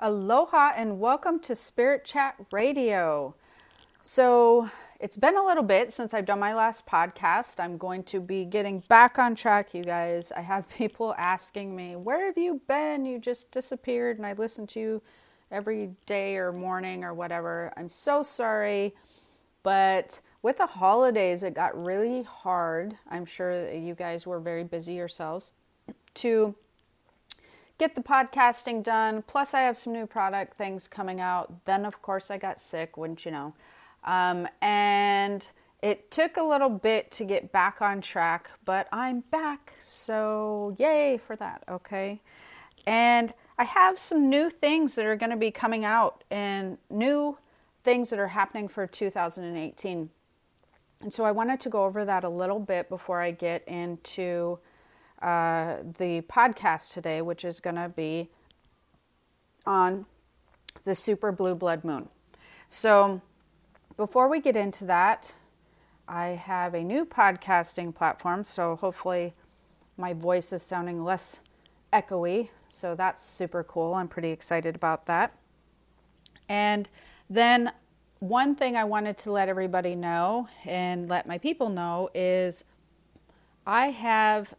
Aloha and welcome to Spirit Chat Radio. So it's been a little bit since I've done my last podcast. I'm going to be getting back on track, you guys. I have people asking me, where have you been? You just disappeared and I listen to you every day or morning or whatever. I'm so sorry, but with the holidays, it got really hard. I'm sure that you guys were very busy yourselves to get the podcasting done. Plus, I have some new product things coming out. Then, of course, I got sick, wouldn't you know? And it took a little bit to get back on track, but I'm back. So, yay for that, okay? And I have some new things that are going to be coming out and new things that are happening for 2018. And so I wanted to go over that a little bit before I get into the podcast today, which is going to be on the super blue blood moon. So before we get into that, I have a new podcasting platform. So hopefully my voice is sounding less echoey. So that's super cool. I'm pretty excited about that. And then one thing I wanted to let everybody know and let my people know is I have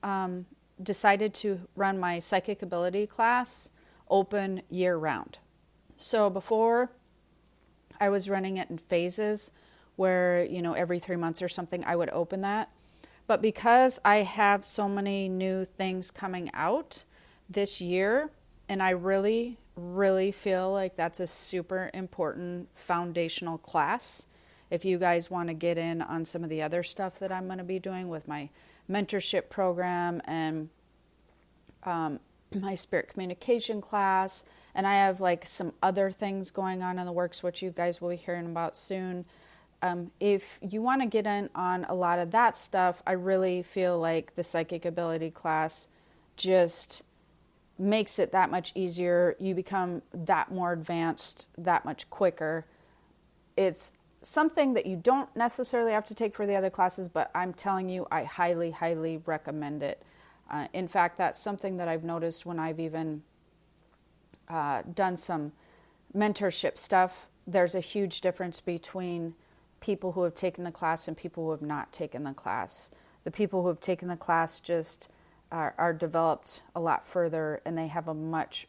decided to run my psychic ability class open year round. So before I was running it in phases where, every 3 months or something I would open that. But because I have so many new things coming out this year, and I really, really feel like that's a super important foundational class. If you guys want to get in on some of the other stuff that I'm going to be doing with my mentorship program and my spirit communication class, and I have like some other things going on in the works, which you guys will be hearing about soon. If you want to get in on a lot of that stuff, I really feel like the psychic ability class just makes it that much easier. You become that more advanced, that much quicker. It's something that you don't necessarily have to take for the other classes, but I'm telling you, I highly, highly recommend it. In fact, that's something that I've noticed when I've even done some mentorship stuff. There's a huge difference between people who have taken the class and people who have not taken the class. The people who have taken the class just are developed a lot further, and they have a much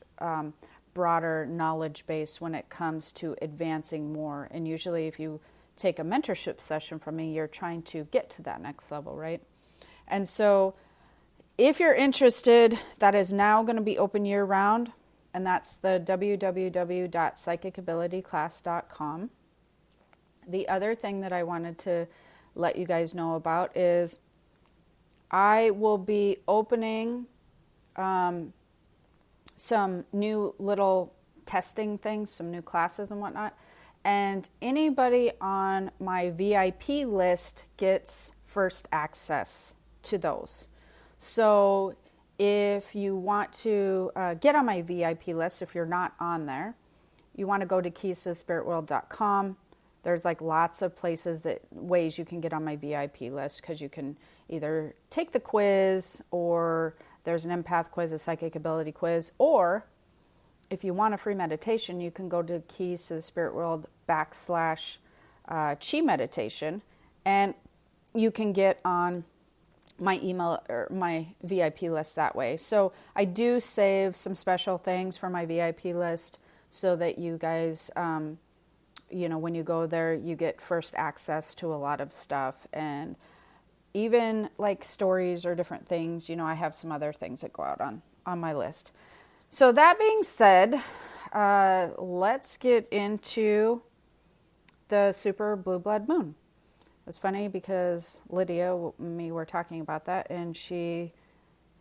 broader knowledge base when it comes to advancing more. And usually if you take a mentorship session from me, you're trying to get to that next level, right? And so if you're interested, that is now going to be open year round, and that's the www.psychicabilityclass.com. The other thing that I wanted to let you guys know about is I will be opening some new little testing things, some new classes and whatnot. And anybody on my VIP list gets first access to those. So if you want to get on my VIP list, if you're not on there, you want to go to keys-to-the-spirit-world.com. There's like lots of ways you can get on my VIP list, because you can either take the quiz, or there's an empath quiz, a psychic ability quiz, or if you want a free meditation, you can go to Keys to the Spirit World /Chi meditation, and you can get on my email or my VIP list that way. So I do save some special things for my VIP list so that you guys, when you go there, you get first access to a lot of stuff, and even like stories or different things. I have some other things that go out on my list. So that being said, let's get into the super blue blood moon. It's funny because Lydia and me were talking about that, and she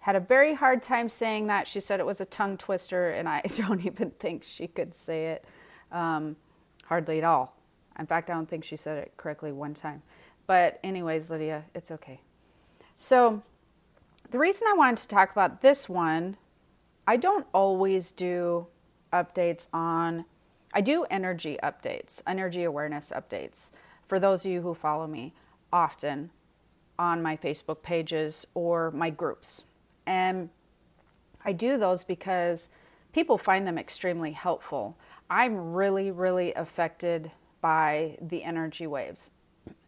had a very hard time saying that. She said it was a tongue twister, and I don't even think she could say it hardly at all. In fact, I don't think she said it correctly one time. But anyways, Lydia, it's okay. So the reason I wanted to talk about this one, I don't always do updates on, I do energy updates, energy awareness updates, for those of you who follow me often on my Facebook pages or my groups. And I do those because people find them extremely helpful. I'm really, really affected by the energy waves.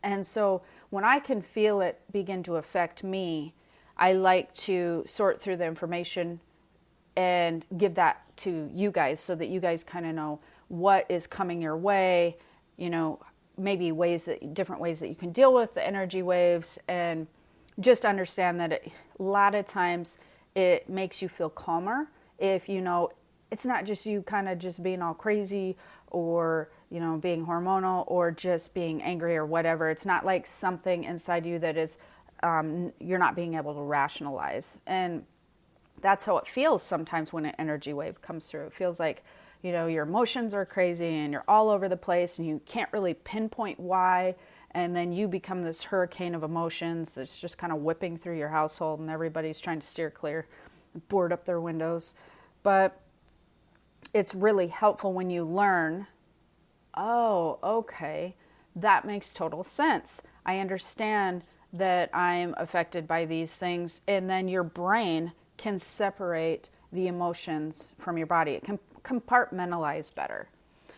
And so when I can feel it begin to affect me, I like to sort through the information and give that to you guys so that you guys kind of know what is coming your way, maybe different ways that you can deal with the energy waves, and just understand that a lot of times it makes you feel calmer if it's not just you kind of just being all crazy or being hormonal or just being angry or whatever. It's not like something inside you that is you're not being able to rationalize. And that's how it feels sometimes when an energy wave comes through. It feels like your emotions are crazy and you're all over the place and you can't really pinpoint why, and then you become this hurricane of emotions that's just kind of whipping through your household and everybody's trying to steer clear and board up their windows. But it's really helpful when you learn, oh, okay, that makes total sense. I understand that I'm affected by these things, and then your brain can separate the emotions from your body. It can compartmentalize better.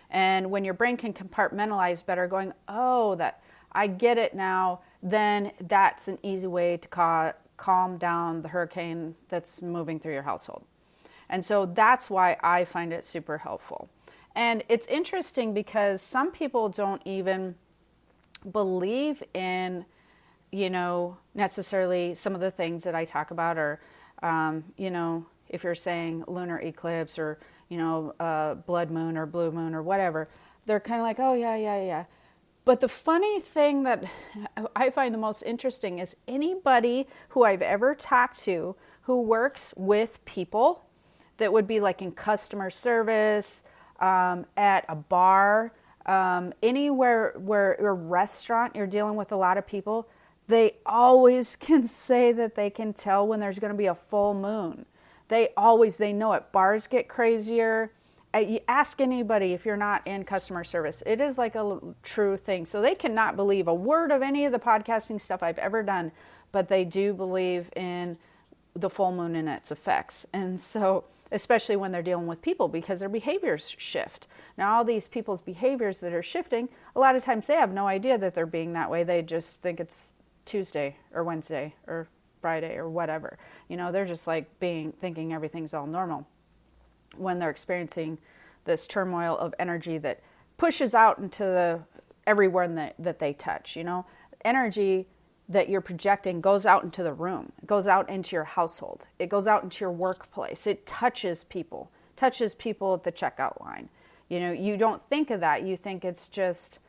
And when your brain can compartmentalize better, going, oh, that I get it now, then that's an easy way to calm down the hurricane that's moving through your household. And so that's why I find it super helpful. And it's interesting because some people don't even believe in, necessarily some of the things that I talk about, or, if you're saying lunar eclipse or, blood moon or blue moon or whatever, they're kind of like, oh, yeah. But the funny thing that I find the most interesting is anybody who I've ever talked to who works with people that would be like in customer service, at a bar, anywhere where a restaurant, you're dealing with a lot of people, they always can say that they can tell when there's going to be a full moon. They know it. Bars get crazier. You ask anybody if you're not in customer service. It is like a true thing. So they cannot believe a word of any of the podcasting stuff I've ever done, but they do believe in the full moon and its effects. And so, especially when they're dealing with people, because their behaviors shift. Now, all these people's behaviors that are shifting, a lot of times they have no idea that they're being that way. They just think it's Tuesday or Wednesday or Friday or whatever. They're just like thinking everything's all normal when they're experiencing this turmoil of energy that pushes out into everywhere that they touch. Energy that you're projecting goes out into the room. It goes out into your household. It goes out into your workplace. It touches people at the checkout line. You don't think of that. You think it's just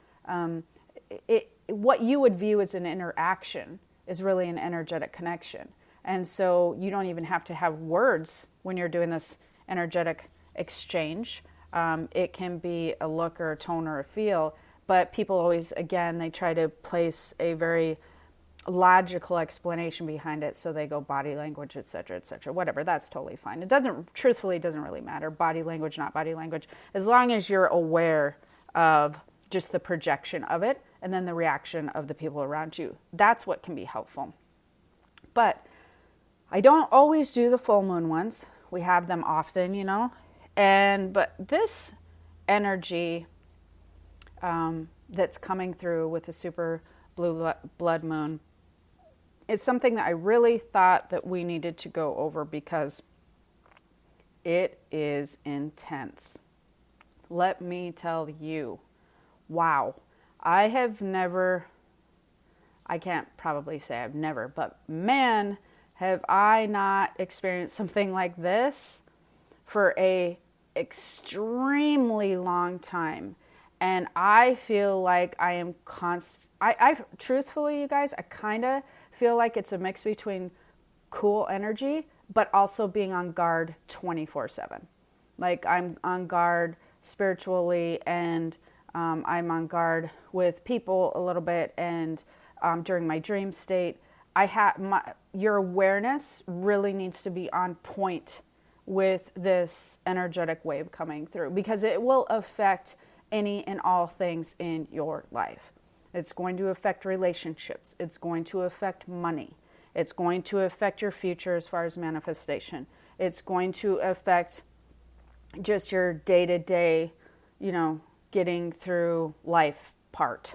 what you would view as an interaction is really an energetic connection. And so you don't even have to have words when you're doing this energetic exchange. It can be a look or a tone or a feel, but people always, again, they try to place a very logical explanation behind it. So they go body language, et cetera, whatever. That's totally fine. It doesn't really matter. Body language, not body language, as long as you're aware of just the projection of it and then the reaction of the people around you. That's what can be helpful. But I don't always do the full moon ones. We have them often, but this energy that's coming through with the super blue blood moon, it's something that I really thought that we needed to go over because it is intense. Let me tell you, wow. I can't probably say I've never, but man, have I not experienced something like this for a extremely long time. And I feel like I am I truthfully, you guys, I kind of feel like it's a mix between cool energy, but also being on guard 24/7. Like I'm on guard spiritually, and I'm on guard with people a little bit, and during my dream state, your awareness really needs to be on point with this energetic wave coming through, because it will affect any and all things in your life. It's going to affect relationships. It's going to affect money. It's going to affect your future as far as manifestation. It's going to affect just your day-to-day, getting through life part.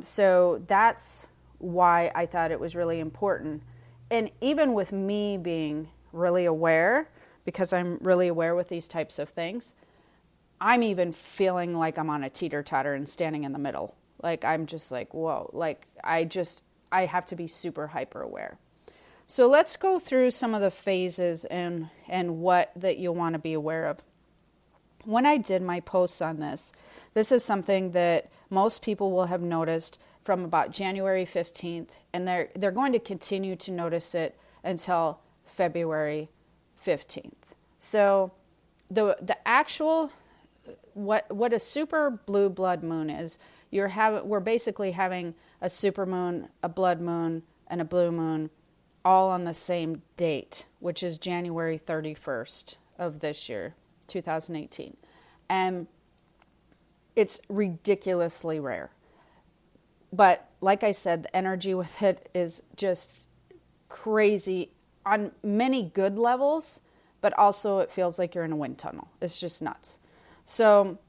So that's why I thought it was really important. And even with me being really aware, because I'm really aware with these types of things, I'm even feeling like I'm on a teeter-totter and standing in the middle. Like, I'm just like, whoa, like I have to be super hyper aware. So let's go through some of the phases and what that you'll want to be aware of. When I did my posts on this is something that most people will have noticed from about January 15th, and they're going to continue to notice it until February 15th. So the actual what a super blue blood moon is, we're basically having a supermoon, a blood moon, and a blue moon all on the same date, which is January 31st of this year, 2018. And it's ridiculously rare. But like I said, the energy with it is just crazy on many good levels, but also it feels like you're in a wind tunnel. It's just nuts. So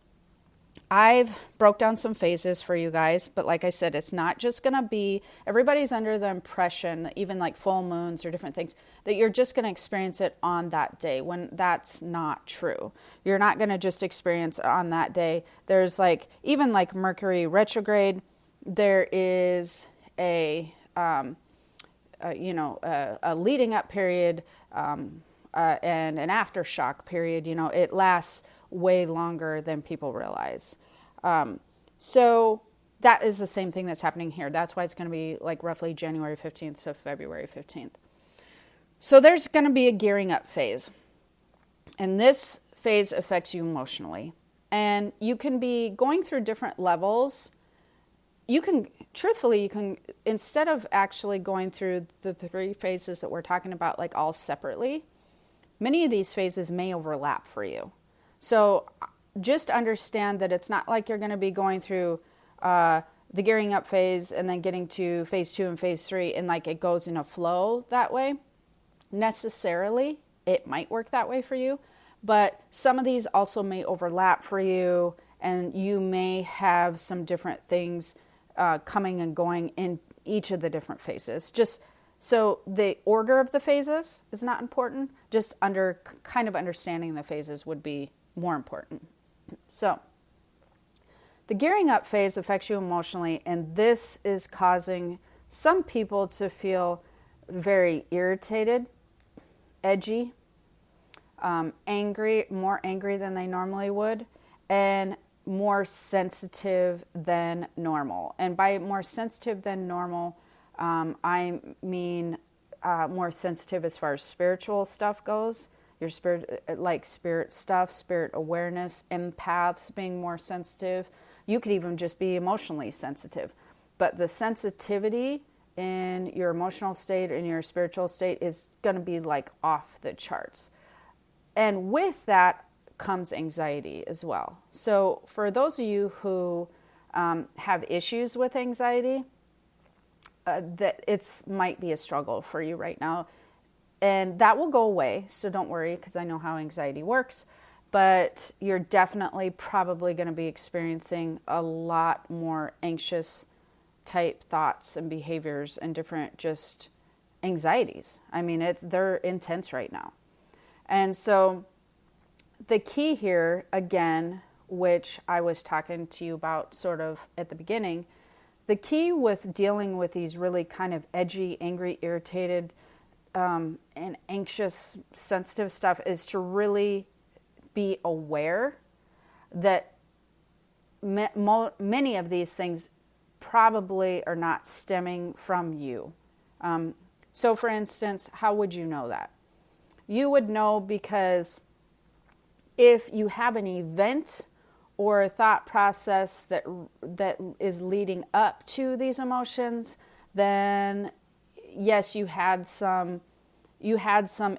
I've broke down some phases for you guys, but like I said, it's not just going to be, everybody's under the impression, even like full moons or different things, that you're just going to experience it on that day, when that's not true. You're not going to just experience it on that day. There's like, even like Mercury retrograde, there is a leading up period and an aftershock period. It lasts way longer than people realize. So that is the same thing that's happening here. That's why it's going to be like roughly January 15th to February 15th. So there's going to be a gearing up phase. And this phase affects you emotionally. And you can be going through different levels. You can, instead of actually going through the 3 phases that we're talking about, like all separately, many of these phases may overlap for you. So just understand that it's not like you're going to be going through the gearing up phase and then getting to phase 2 and phase 3 and like it goes in a flow that way. Necessarily, it might work that way for you, but some of these also may overlap for you, and you may have some different things coming and going in each of the different phases. Just so the order of the phases is not important, just kind of understanding the phases would be more important. So the gearing up phase affects you emotionally, and this is causing some people to feel very irritated, edgy, angry, more angry than they normally would, and more sensitive than normal. And by more sensitive than normal, I mean more sensitive as far as spiritual stuff goes. Your spirit stuff, spirit awareness, empaths being more sensitive. You could even just be emotionally sensitive. But the sensitivity in your emotional state and your spiritual state is going to be like off the charts. And with that comes anxiety as well. So for those of you who have issues with anxiety, that might be a struggle for you right now. And that will go away, so don't worry, because I know how anxiety works. But you're definitely probably going to be experiencing a lot more anxious type thoughts and behaviors and different just anxieties. I mean, they're intense right now. And so the key here, again, which I was talking to you about sort of at the beginning, the key with dealing with these really kind of edgy, angry, irritated, and anxious, sensitive stuff is to really be aware that many of these things probably are not stemming from you. So for instance, how would you know that? You would know because if you have an event or a thought process that is leading up to these emotions, then yes, you had some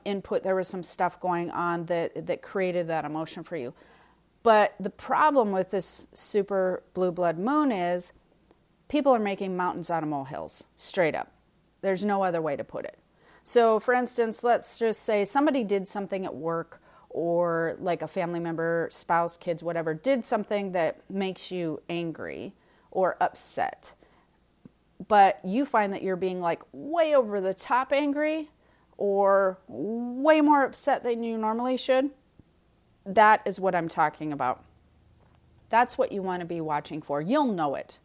input, there was some stuff going on that created that emotion for you. But the problem with this super blue blood moon is people are making mountains out of molehills, straight up. There's no other way to put it. So for instance, let's just say somebody did something at work or like a family member, spouse, kids, whatever, did something that makes you angry or upset, but you find that you're being like way over the top angry or way more upset than you normally should, that is what I'm talking about. That's what you want to be watching for. You'll know it.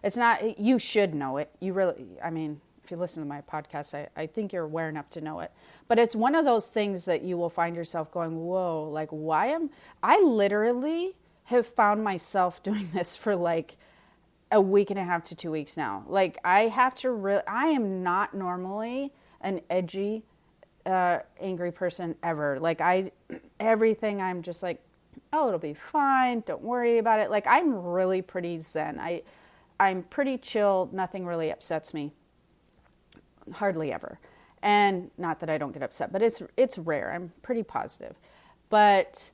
It's not, you should know it. You really, I mean, if you listen to my podcast, I think you're aware enough to know it. But it's one of those things that you will find yourself going, whoa, like I literally have found myself doing this for like a week and a half to 2 weeks now. Like I am not normally an edgy, angry person ever. Like everything I'm just like, oh, it'll be fine. Don't worry about it. Like I'm really pretty zen. I'm pretty chill. Nothing really upsets me. Hardly ever. And not that I don't get upset, but it's rare. I'm pretty positive. But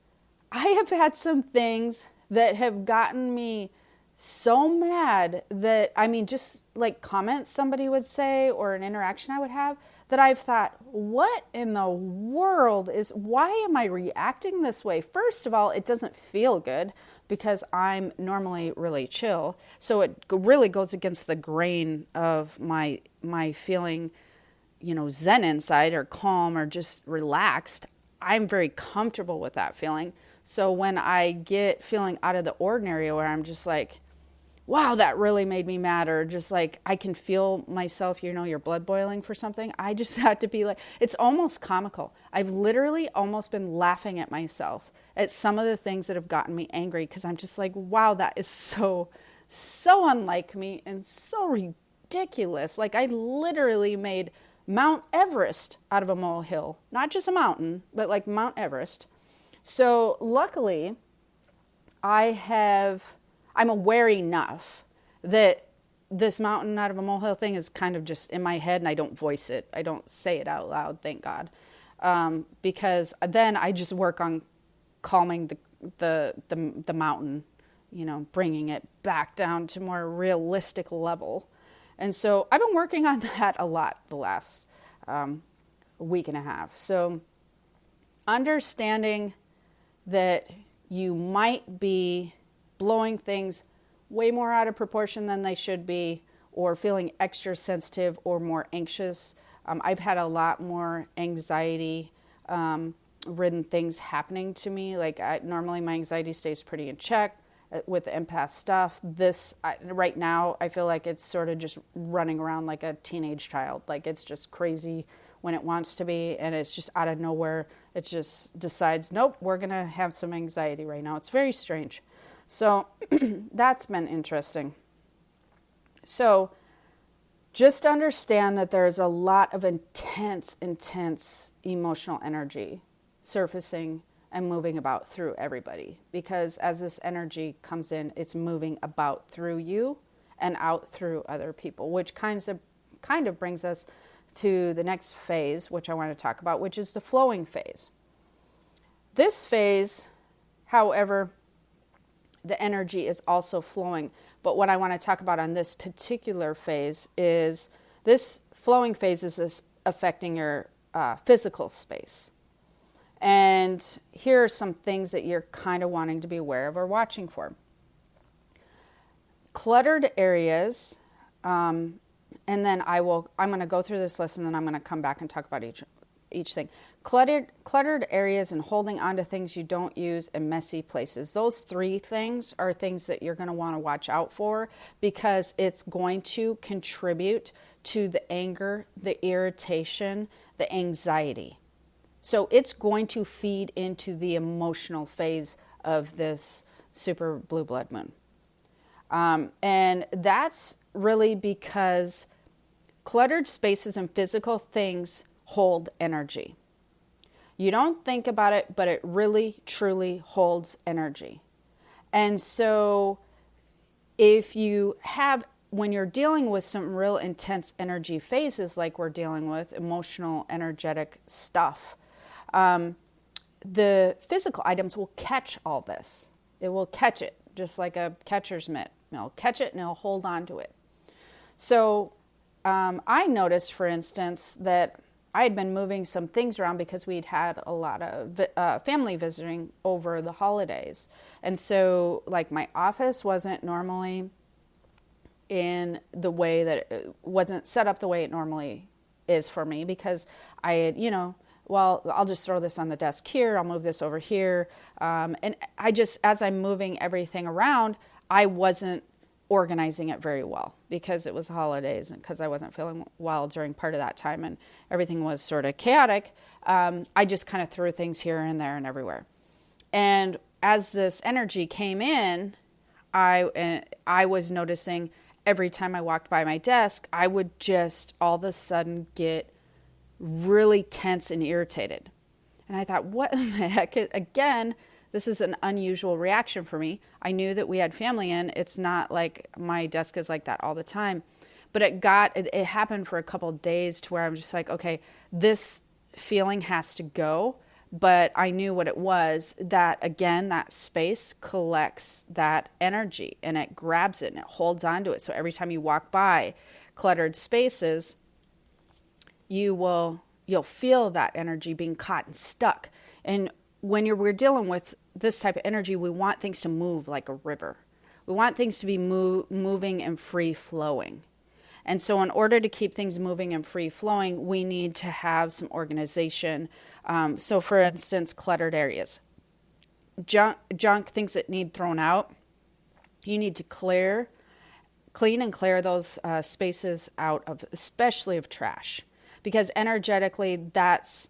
I have had some things that have gotten me so mad that, I mean, just like comments somebody would say or an interaction I would have, that I've thought, what in the world why am I reacting this way? First of all, it doesn't feel good because I'm normally really chill. So it really goes against the grain of my feeling, zen inside or calm or just relaxed. I'm very comfortable with that feeling. So when I get feeling out of the ordinary where I'm just like, wow, that really made me mad, or just like I can feel myself, your blood boiling for something, I just had to be like, it's almost comical. I've literally almost been laughing at myself at some of the things that have gotten me angry, because I'm just like, wow, that is so unlike me and so ridiculous. Like I literally made Mount Everest out of a molehill, not just a mountain, but like Mount Everest. So luckily I'm aware enough that this mountain out of a molehill thing is kind of just in my head, and I don't voice it. I don't say it out loud, thank God. Because then I just work on calming the mountain, bringing it back down to more realistic level. And so I've been working on that a lot the last week and a half. So understanding that you might be blowing things way more out of proportion than they should be, or feeling extra sensitive or more anxious. I've had a lot more anxiety ridden things happening to me. Like normally my anxiety stays pretty in check with the empath stuff. Right now I feel like it's sort of just running around like a teenage child. Like it's just crazy when it wants to be, and it's just out of nowhere. It just decides, nope, we're going to have some anxiety right now. It's very strange. So that's been interesting. So just understand that there's a lot of intense emotional energy surfacing and moving about through everybody. Because as this energy comes in, it's moving about through you and out through other people, which kind of brings us to the next phase, which I want to talk about, which is the flowing phase. This phase, however, the energy is also flowing. But what I want to talk about on this particular phase is this flowing phase is affecting your physical space. And here are some things that you're kind of wanting to be aware of or watching for. Cluttered areas, and then I'm going to go through this list, and then I'm going to come back and talk about each thing. Cluttered areas and holding on to things you don't use, and messy places. Those three things are things that you're going to want to watch out for, because it's going to contribute to the anger, the irritation, the anxiety. So it's going to feed into the emotional phase of this super blue blood moon. And that's really because cluttered spaces and physical things hold energy. You don't think about it, but it really, truly holds energy. And so when you're dealing with some real intense energy phases, like we're dealing with emotional, energetic stuff, the physical items will catch all this. It will catch it, just like a catcher's mitt. It'll catch it and it'll hold on to it. So I noticed, for instance, that I had been moving some things around because we'd had a lot of family visiting over the holidays. And so like my office wasn't normally in the way that it wasn't set up the way it normally is for me, because I had, well, I'll just throw this on the desk here, I'll move this over here. And I just, as I'm moving everything around, I wasn't organizing it very well because it was holidays and because I wasn't feeling well during part of that time and everything was sort of chaotic. I just kind of threw things here and there and everywhere. And as this energy came in, I was noticing every time I walked by my desk, I would just all of a sudden get really tense and irritated. And I thought, what in the heck? Again, this is an unusual reaction for me. I knew that we had family in. It's not like my desk is like that all the time. But it happened for a couple of days to where I'm just like, okay, this feeling has to go. But I knew what it was, that again, that space collects that energy and it grabs it and it holds onto it. So every time you walk by cluttered spaces, you'll feel that energy being caught and stuck. And when we're dealing with this type of energy, we want things to move like a river. We want things to be moving and free flowing. And so in order to keep things moving and free flowing, we need to have some organization. So for instance, cluttered areas, junk, things that need thrown out, you need to clean and clear those spaces out of, especially of trash. Because energetically, that's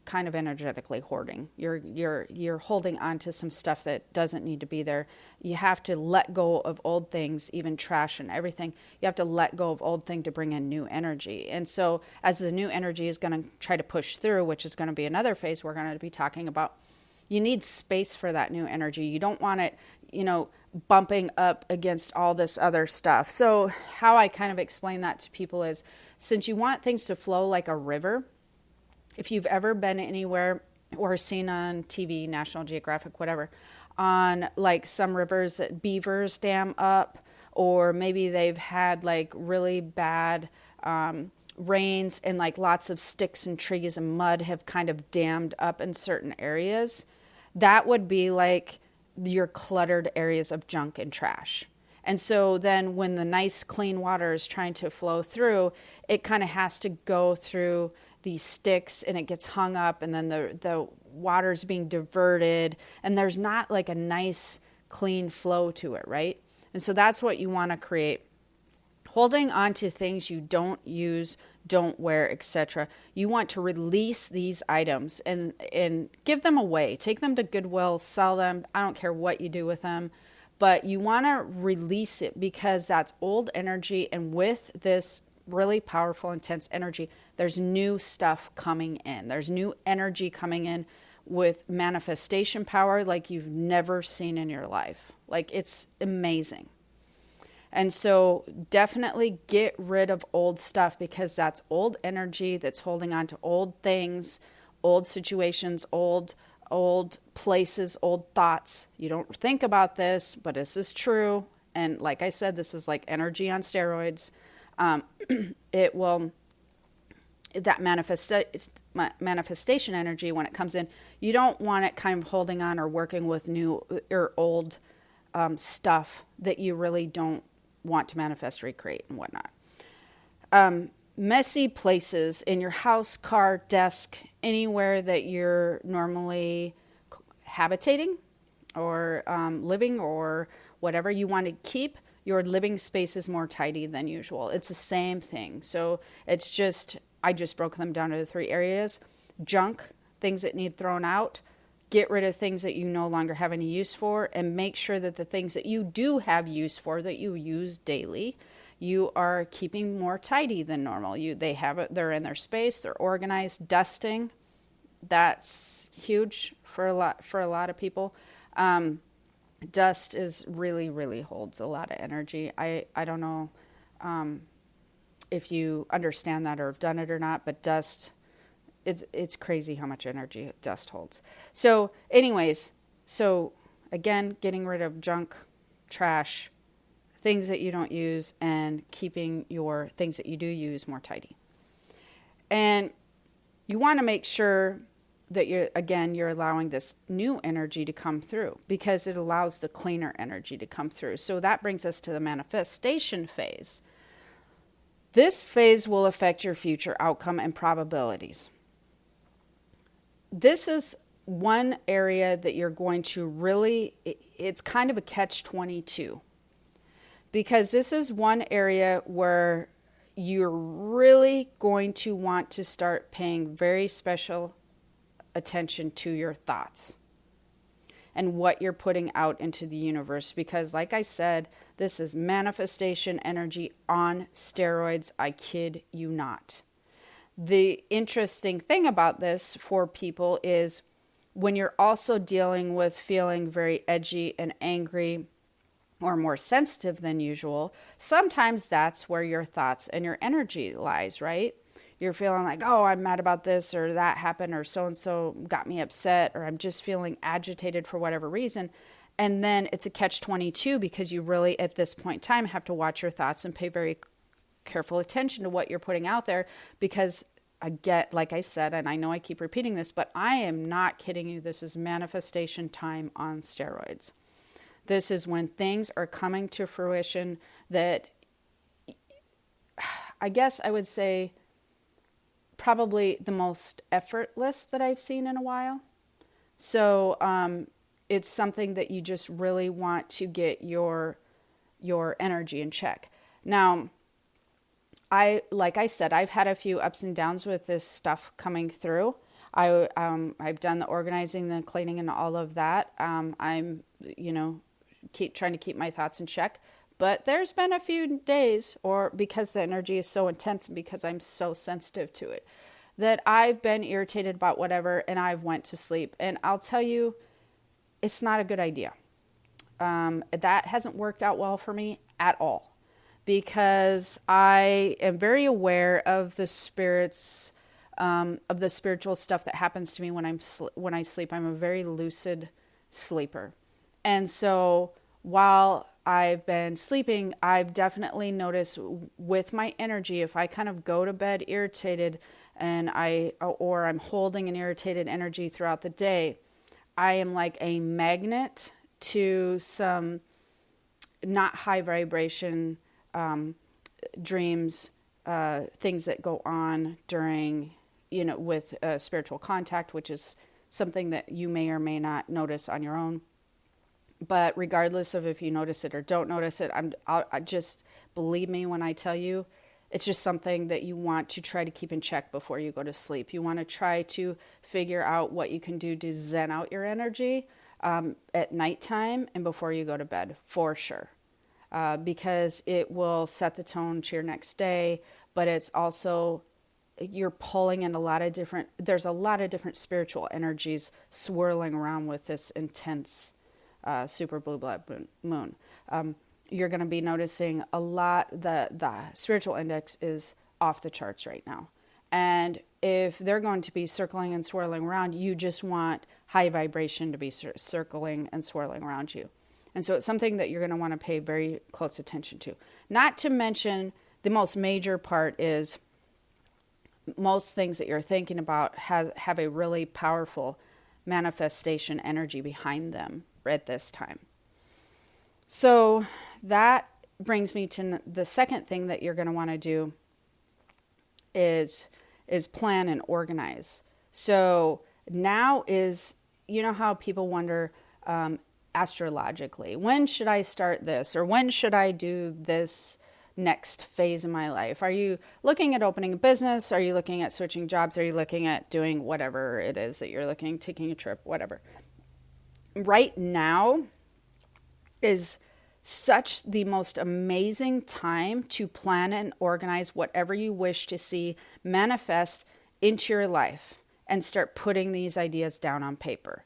kind of energetically hoarding. You're holding on to some stuff that doesn't need to be there. You have to let go of old things, even trash and everything. You have to let go of old thing to bring in new energy. And so as the new energy is going to try to push through, which is going to be another phase we're going to be talking about, you need space for that new energy. You don't want it, bumping up against all this other stuff. So how I kind of explain that to people is, since you want things to flow like a river, if you've ever been anywhere or seen on TV, National Geographic, whatever, on like some rivers that beavers dam up, or maybe they've had like really bad rains and like lots of sticks and trees and mud have kind of dammed up in certain areas, that would be like your cluttered areas of junk and trash. And so then when the nice clean water is trying to flow through, it kind of has to go through these sticks and it gets hung up, and then the water's being diverted, and there's not like a nice clean flow to it, right? And so that's what you want to create. Holding on to things you don't use, don't wear, etc. You want to release these items and give them away. Take them to Goodwill, sell them. I don't care what you do with them. But you want to release it because that's old energy. And with this really powerful, intense energy, there's new stuff coming in. There's new energy coming in with manifestation power like you've never seen in your life. Like, it's amazing. And so definitely get rid of old stuff, because that's old energy that's holding on to old things, old situations, old places, old thoughts. You don't think about this, but this is true. And like I said, this is like energy on steroids. It will, that manifestation energy, when it comes in, you don't want it kind of holding on or working with new or old stuff that you really don't want to manifest, recreate, and whatnot. Messy places in your house, car, desk, anywhere that you're normally habitating or living or whatever, you want to keep your living spaces more tidy than usual. It's the same thing. So it's just, I just broke them down into 3 areas. Junk, things that need thrown out. Get rid of things that you no longer have any use for, and make sure that the things that you do have use for, that you use daily, you are keeping more tidy than normal. They're in their space, they're organized. Dusting, that's huge for a lot of people. Dust is really holds a lot of energy. I don't know if you understand that or have done it or not, but dust, it's crazy how much energy dust holds. So anyways, again, getting rid of junk, trash, things that you don't use, and keeping your things that you do use more tidy. And you want to make sure that you're allowing this new energy to come through, because it allows the cleaner energy to come through. So that brings us to the manifestation phase. This phase will affect your future outcome and probabilities. This is one area that you're going to really, it's kind of a catch-22, because this is one area where you're really going to want to start paying very special attention to your thoughts and what you're putting out into the universe. Because like I said, this is manifestation energy on steroids. I kid you not. The interesting thing about this for people is when you're also dealing with feeling very edgy and angry or more sensitive than usual, sometimes that's where your thoughts and your energy lies, right? You're feeling like, oh, I'm mad about this or that happened or so-and-so got me upset, or I'm just feeling agitated for whatever reason. And then it's a catch-22, because you really at this point in time have to watch your thoughts and pay very careful attention to what you're putting out there, because like I said, and I know I keep repeating this, but I am not kidding you. This is manifestation time on steroids. This is when things are coming to fruition that I guess I would say probably the most effortless that I've seen in a while. So it's something that you just really want to get your energy in check. Now, like I said, I've had a few ups and downs with this stuff coming through. I've done the organizing, the cleaning, and all of that. I'm keep trying to keep my thoughts in check. But there's been a few days, or because the energy is so intense and because I'm so sensitive to it, that I've been irritated about whatever and I've went to sleep. And I'll tell you, it's not a good idea. That hasn't worked out well for me at all, because I am very aware of the spirits, of the spiritual stuff that happens to me when I sleep. I'm a very lucid sleeper. And so while I've been sleeping, I've definitely noticed with my energy, if I kind of go to bed irritated and I'm holding an irritated energy throughout the day, I am like a magnet to some not high vibration dreams, things that go on during, with spiritual contact, which is something that you may or may not notice on your own. But regardless of if you notice it or don't notice it, I just believe me when I tell you, it's just something that you want to try to keep in check before you go to sleep. You want to try to figure out what you can do to zen out your energy at nighttime and before you go to bed, for sure. Because it will set the tone to your next day, but it's also, you're pulling in there's a lot of different spiritual energies swirling around with this intense super blue blood moon. You're going to be noticing a lot, the spiritual index is off the charts right now. And if they're going to be circling and swirling around, you just want high vibration to be circling and swirling around you. And so it's something that you're going to want to pay very close attention to. Not to mention, the most major part is most things that you're thinking about have a really powerful manifestation energy behind them at this time. So that brings me to the second thing that you're going to want to do is plan and organize. So now is, how people wonder astrologically, when should I start this, or when should I do this next phase in my life? Are you looking at opening a business? Are you looking at switching jobs? Are you looking at doing whatever it is that you're taking a trip, whatever? Right now is such the most amazing time to plan and organize whatever you wish to see manifest into your life and start putting these ideas down on paper.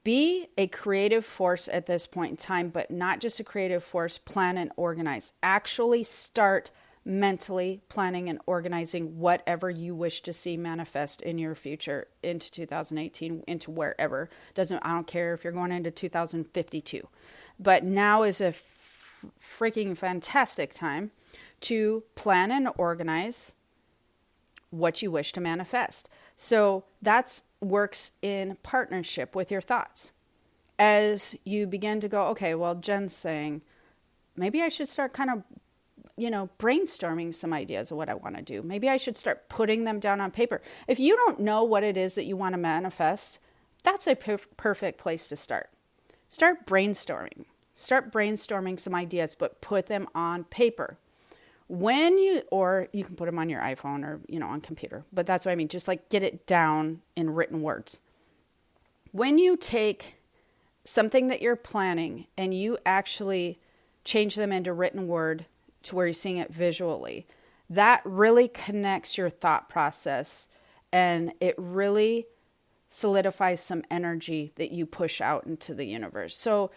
Be a creative force at this point in time, but not just a creative force. Plan and organize. Actually start mentally planning and organizing whatever you wish to see manifest in your future into 2018, into wherever. I don't care if you're going into 2052. But now is a freaking fantastic time to plan and organize what you wish to manifest. So that's works in partnership with your thoughts. As you begin to go, okay, well, Jen's saying, maybe I should start kind of, brainstorming some ideas of what I want to do. Maybe I should start putting them down on paper. If you don't know what it is that you want to manifest, that's a perfect place to start. Start brainstorming. Start brainstorming some ideas, but put them on paper. Or you can put them on your iPhone or, on computer. But that's what I mean. Just like get it down in written words. When you take something that you're planning and you actually change them into written word to where you're seeing it visually, that really connects your thought process, and it really solidifies some energy that you push out into the universe. So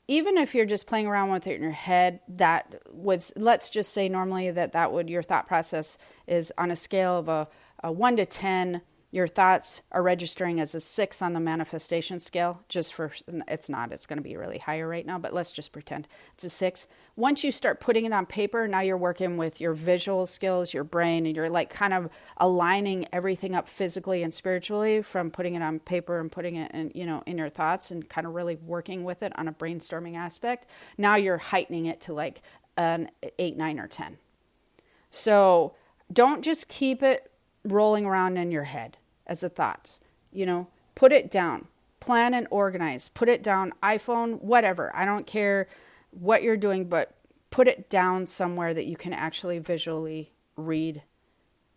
even if you're just playing around with it in your head, let's just say normally your thought process is on a scale of a 1 to 10. Your thoughts are registering as a 6 on the manifestation scale. It's going to be really higher right now, but let's just pretend it's a 6. Once you start putting it on paper, now you're working with your visual skills, your brain, and you're like kind of aligning everything up physically and spiritually from putting it on paper and putting it in your thoughts and kind of really working with it on a brainstorming aspect. Now you're heightening it to like an 8, 9, or 10. So don't just keep it rolling around in your head as a thought. Put it down, plan and organize, put it down, iPhone, whatever. I don't care what you're doing, but put it down somewhere that you can actually visually read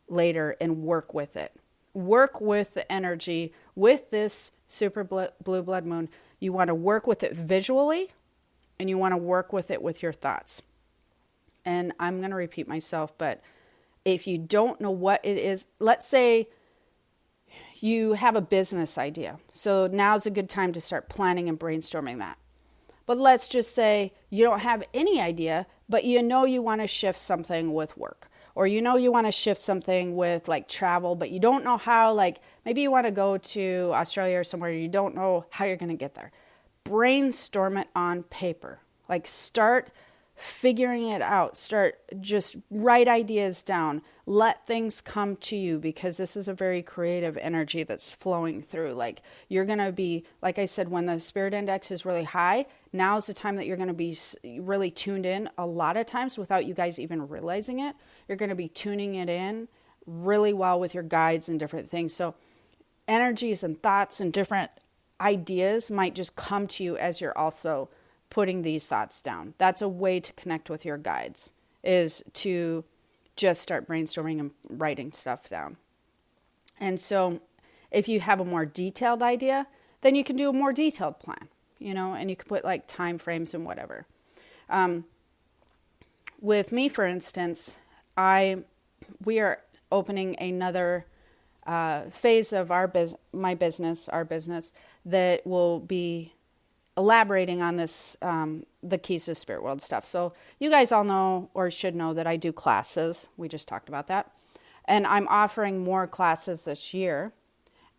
later and work with it. Work with the energy with this super blue blood moon. You want to work with it visually, and you want to work with it with your thoughts. And I'm going to repeat myself, but if you don't know what it is, let's say you have a business idea. So now's a good time to start planning and brainstorming that. But let's just say you don't have any idea, but you want to shift something with work. Or you want to shift something with like travel, but you don't know how, like maybe you want to go to Australia or somewhere, you don't know how you're going to get there. Brainstorm it on paper. Like start figuring it out. Just write ideas down. Let things come to you, because this is a very creative energy that's flowing through. Like you're going to be, like I said, when the spirit index is really high, now is the time that you're going to be really tuned in. A lot of times without you guys even realizing it, you're going to be tuning it in really well with your guides and different things. So energies and thoughts and different ideas might just come to you as you're also putting these thoughts down. That's a way to connect with your guides, is to just start brainstorming and writing stuff down. And so if you have a more detailed idea, then you can do a more detailed plan, and you can put like time frames and whatever. With me, for instance, we are opening another phase of our business that will be elaborating on this, the keys to spirit world stuff. So you guys all know, or should know, that I do classes. We just talked about that. And I'm offering more classes this year.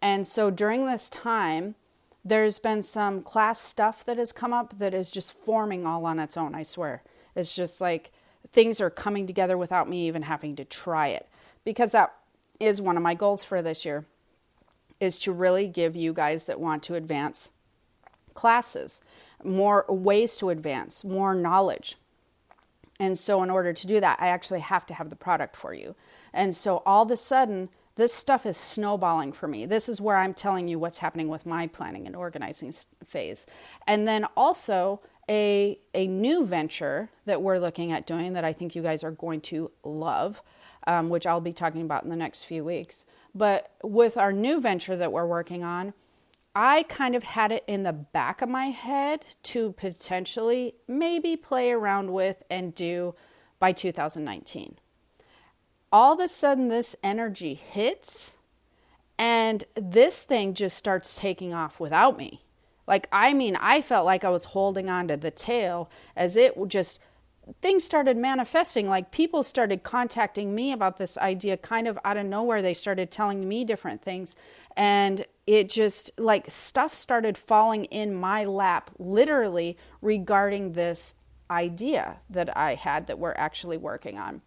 And so during this time, there's been some class stuff that has come up that is just forming all on its own, I swear. It's just like things are coming together without me even having to try it. Because that is one of my goals for this year, is to really give you guys that want to advance classes, more ways to advance, more knowledge. And so in order to do that, I actually have to have the product for you. And so all of a sudden, this stuff is snowballing for me. This is where I'm telling you what's happening with my planning and organizing phase. And then also a new venture that we're looking at doing that I think you guys are going to love, which I'll be talking about in the next few weeks. But with our new venture that we're working on, I kind of had it in the back of my head to potentially maybe play around with and do by 2019. All of a sudden, this energy hits, and this thing just starts taking off without me. I felt like I was holding on to the tail as it just, things started manifesting. Like people started contacting me about this idea kind of out of nowhere. They started telling me different things, and it just like stuff started falling in my lap literally regarding this idea that I had that we're actually working on.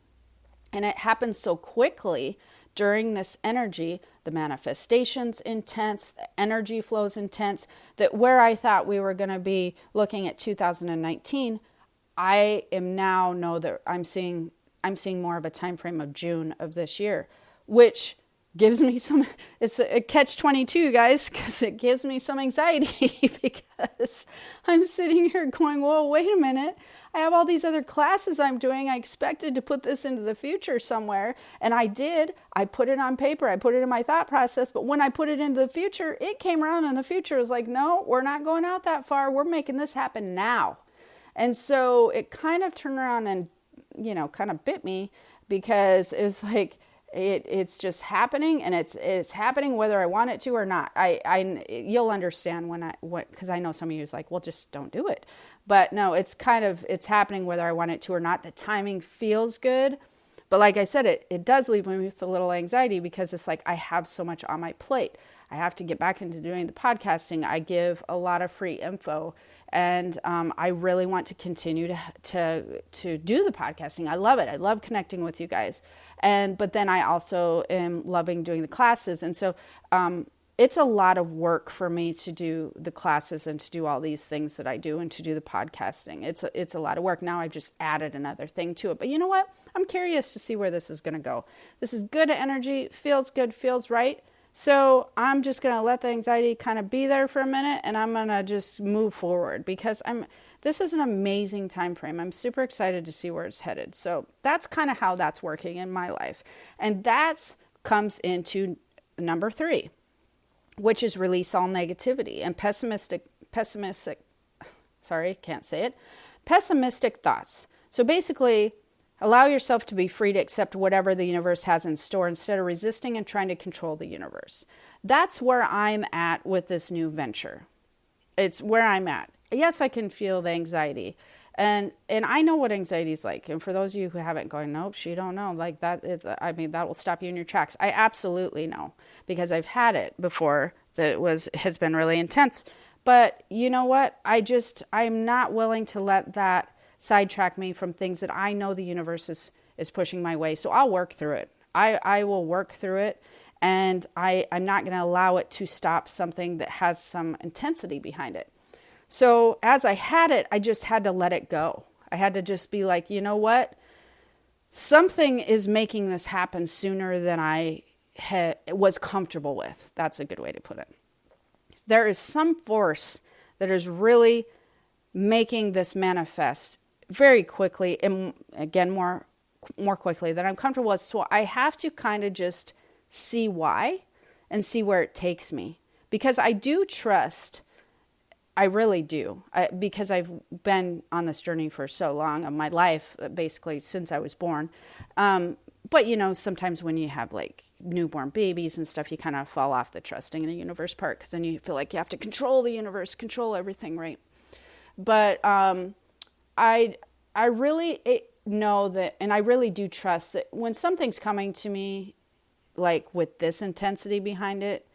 And it happened so quickly during this energy, the manifestation's intense, the energy flow's intense, that where I thought we were going to be looking at 2019, I am now know that I'm seeing more of a time frame of June of this year, which gives me some, it's a catch-22, guys, because it gives me some anxiety because I'm sitting here going, whoa, wait a minute. I have all these other classes I'm doing. I expected to put this into the future somewhere, and I did. I put it on paper. I put it in my thought process, but when I put it into the future, it came around in the future. It was like, no, we're not going out that far. We're making this happen now. And so it kind of turned around and, kind of bit me, because it was like, it's just happening, and it's happening whether I want it to or not. You'll understand because I know some of you is like, well, just don't do it. But no, it's happening whether I want it to or not. The timing feels good, but like I said, it does leave me with a little anxiety, because it's like I have so much on my plate. I have to get back into doing the podcasting. I give a lot of free info, and I really want to continue to do the podcasting. I love it. I love connecting with you guys. But then I also am loving doing the classes. And so it's a lot of work for me to do the classes and to do all these things that I do and to do the podcasting. It's a lot of work. Now I've just added another thing to it. But you know what? I'm curious to see where this is going to go. This is good energy, feels good, feels right. So I'm just going to let the anxiety kind of be there for a minute, and I'm going to just move forward, because this is an amazing time frame. I'm super excited to see where it's headed. So that's kind of how that's working in my life. And that comes into number 3, which is release all negativity and pessimistic thoughts. So basically, allow yourself to be free to accept whatever the universe has in store instead of resisting and trying to control the universe. That's where I'm at with this new venture. It's where I'm at. Yes, I can feel the anxiety. And I know what anxiety is like. And for those of you who haven't gone, nope, she don't know. Like that will stop you in your tracks. I absolutely know, because I've had it before that has been really intense. But you know what? I'm not willing to let that sidetrack me from things that I know the universe is pushing my way. So I'll work through it. I will work through it, and I'm not going to allow it to stop something that has some intensity behind it. So as I had it, I just had to let it go. I had to just be like, you know what? Something is making this happen sooner than I was comfortable with. That's a good way to put it. There is some force that is really making this manifest very quickly, and again, more quickly than I'm comfortable with. So I have to kind of just see why and see where it takes me, because I do trust. I really do, because I've been on this journey for so long of my life, basically since I was born. But sometimes when you have like newborn babies and stuff, you kind of fall off the trusting in the universe part, because then you feel like you have to control the universe, control everything, right? But I really know that, and I really do trust that when something's coming to me, like with this intensity behind it,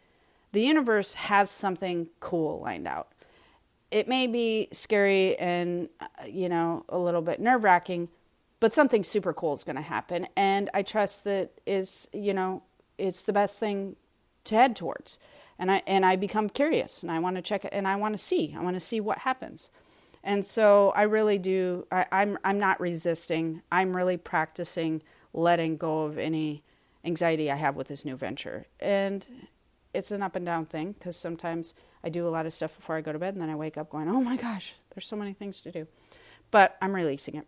the universe has something cool lined out. It may be scary and, a little bit nerve-wracking, but something super cool is going to happen. And I trust that it's the best thing to head towards. And I become curious, and I want to check it, and I want to see what happens. And so I really do. I'm not resisting. I'm really practicing letting go of any anxiety I have with this new venture. And it's an up and down thing, because sometimes I do a lot of stuff before I go to bed, and then I wake up going, oh my gosh, there's so many things to do. But I'm releasing it.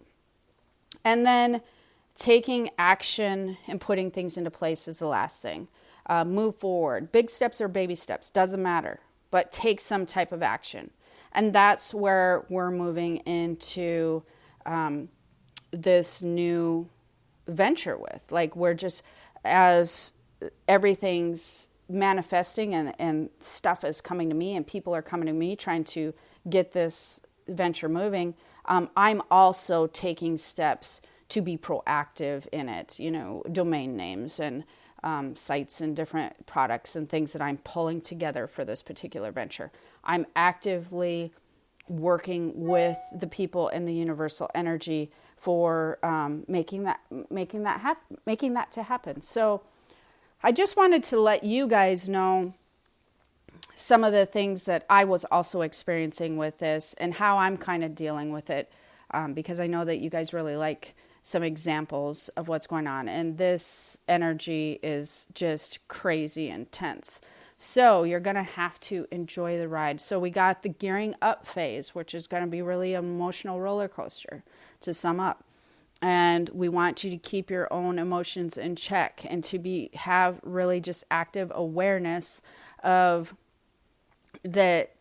And then taking action and putting things into place is the last thing. Move forward. Big steps or baby steps, doesn't matter. But take some type of action. And that's where we're moving into this new venture with. Like, we're just, as everything's manifesting and stuff is coming to me and people are coming to me trying to get this venture moving, I'm also taking steps to be proactive in it, domain names and sites and different products and things that I'm pulling together for this particular venture. I'm actively working with the people in the universal energy for making that to happen. So I just wanted to let you guys know some of the things that I was also experiencing with this and how I'm kind of dealing with it, because I know that you guys really like some examples of what's going on. And this energy is just crazy intense. So you're going to have to enjoy the ride. So we got the gearing up phase, which is going to be really an emotional roller coaster, to sum up. And we want you to keep your own emotions in check and to have really just active awareness of that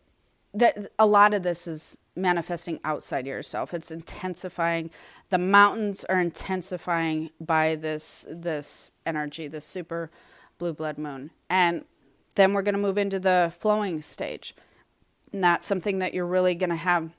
a lot of this is manifesting outside yourself. It's intensifying. The mountains are intensifying by this energy, this super blue blood moon. And then we're going to move into the flowing stage. And that's something that you're really going to have.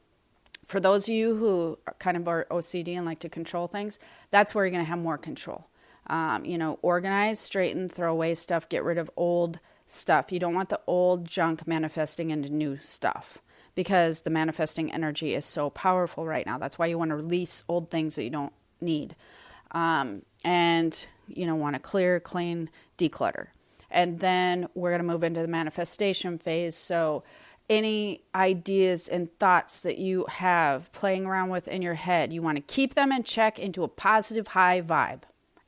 For those of you who kind of are OCD and like to control things, that's where you're going to have more control. Organize, straighten, throw away stuff, get rid of old stuff. You don't want the old junk manifesting into new stuff, because the manifesting energy is so powerful right now. That's why you want to release old things that you don't need. Want to clear, clean, declutter. And then we're going to move into the manifestation phase. So any ideas and thoughts that you have playing around with in your head, you want to keep them in check into a positive high vibe.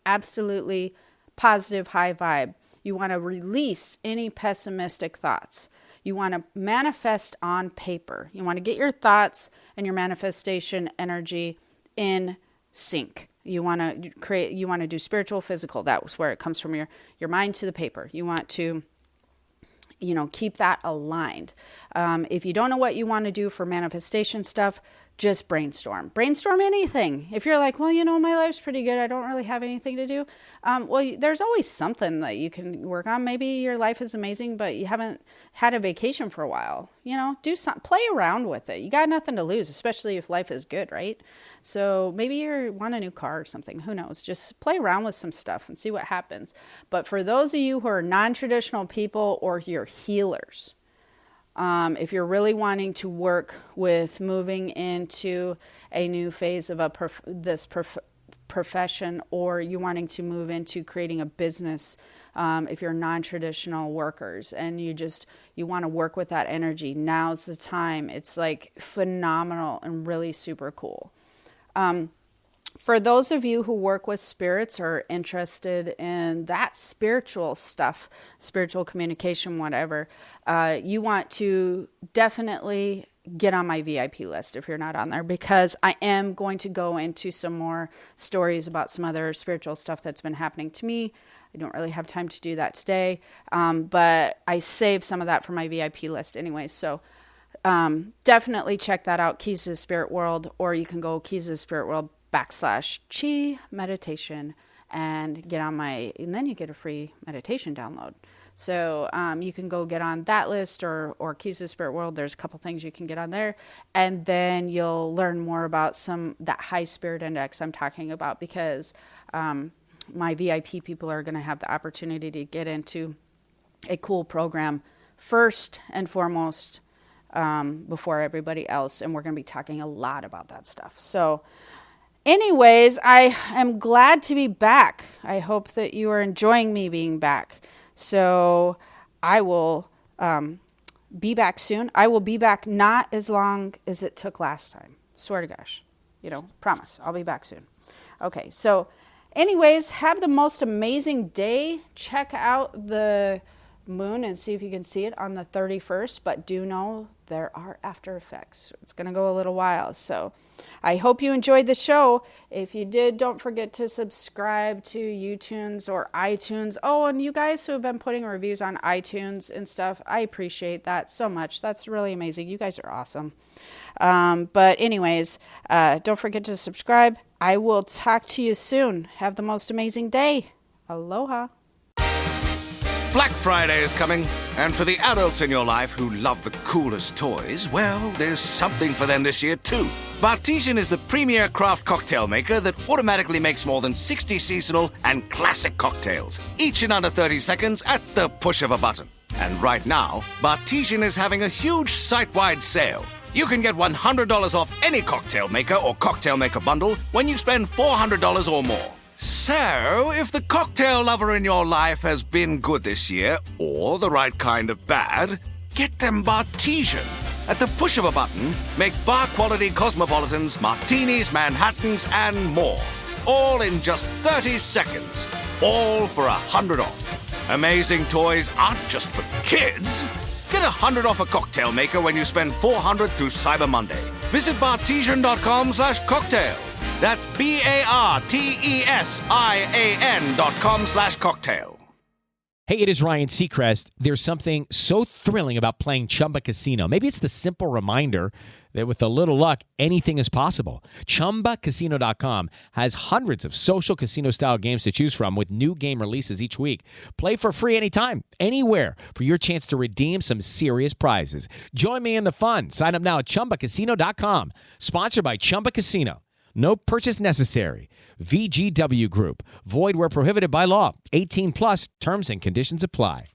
Absolutely positive high vibe. You want to release any pessimistic thoughts. You want to manifest on paper. You want to get your thoughts and your manifestation energy in sync. You want to do spiritual, physical. That's where it comes from, your mind to the paper. You want to, keep that aligned. If you don't know what you want to do for manifestation stuff, just brainstorm. Brainstorm anything. If you're like, my life's pretty good, I don't really have anything to do. There's always something that you can work on. Maybe your life is amazing, but you haven't had a vacation for a while. Do something, play around with it. You got nothing to lose, especially if life is good, right? So maybe you want a new car or something. Who knows? Just play around with some stuff and see what happens. But for those of you who are non-traditional people or you're healers, if you're really wanting to work with moving into a new phase of this profession, or you wanting to move into creating a business, if you're non-traditional workers and you want to work with that energy, now's the time. It's like phenomenal and really super cool. For those of you who work with spirits or are interested in that spiritual stuff, spiritual communication, whatever, you want to definitely get on my VIP list if you're not on there, because I am going to go into some more stories about some other spiritual stuff that's been happening to me. I don't really have time to do that today, but I saved some of that for my VIP list anyway. So definitely check that out, Keys to the Spirit World, or you can go Keys to the Spirit World /Chi meditation and then you get a free meditation download. So you can go get on that list or Keys to the Spirit World. There's a couple things you can get on there, and then you'll learn more about that high spirit index I'm talking about, because my VIP people are going to have the opportunity to get into a cool program first and foremost before everybody else, and we're going to be talking a lot about that stuff. So anyways, I am glad to be back. I hope that you are enjoying me being back. So I will be back soon. I will be back not as long as it took last time. Swear to gosh. Promise. I'll be back soon. Okay, so anyways, have the most amazing day. Check out the moon and see if you can see it on the 31st, but do know there are after effects. It's going to go a little while. So I hope you enjoyed the show. If you did, don't forget to subscribe to YouTunes or iTunes. Oh, and you guys who have been putting reviews on iTunes and stuff, I appreciate that so much. That's really amazing. You guys are awesome. But anyways, don't forget to subscribe. I will talk to you soon. Have the most amazing day. Aloha. Black Friday is coming, and for the adults in your life who love the coolest toys, well, there's something for them this year too. Bartesian is the premier craft cocktail maker that automatically makes more than 60 seasonal and classic cocktails, each in under 30 seconds at the push of a button. And right now, Bartesian is having a huge site-wide sale. You can get $100 off any cocktail maker or cocktail maker bundle when you spend $400 or more. So, if the cocktail lover in your life has been good this year, or the right kind of bad, get them Bartesian. At the push of a button, make bar-quality cosmopolitans, martinis, Manhattans, and more. All in just 30 seconds. All for $100 off. Amazing toys aren't just for kids. Get $100 off a cocktail maker when you spend $400 through Cyber Monday. Visit Bartesian.com/cocktail. That's BARTESIAN.com/cocktail. Hey, it is Ryan Seacrest. There's something so thrilling about playing Chumba Casino. Maybe it's the simple reminder that with a little luck, anything is possible. ChumbaCasino.com has hundreds of social casino-style games to choose from with new game releases each week. Play for free anytime, anywhere for your chance to redeem some serious prizes. Join me in the fun. Sign up now at ChumbaCasino.com. Sponsored by Chumba Casino. No purchase necessary. VGW Group. Void where prohibited by law. 18 plus. Terms and conditions apply.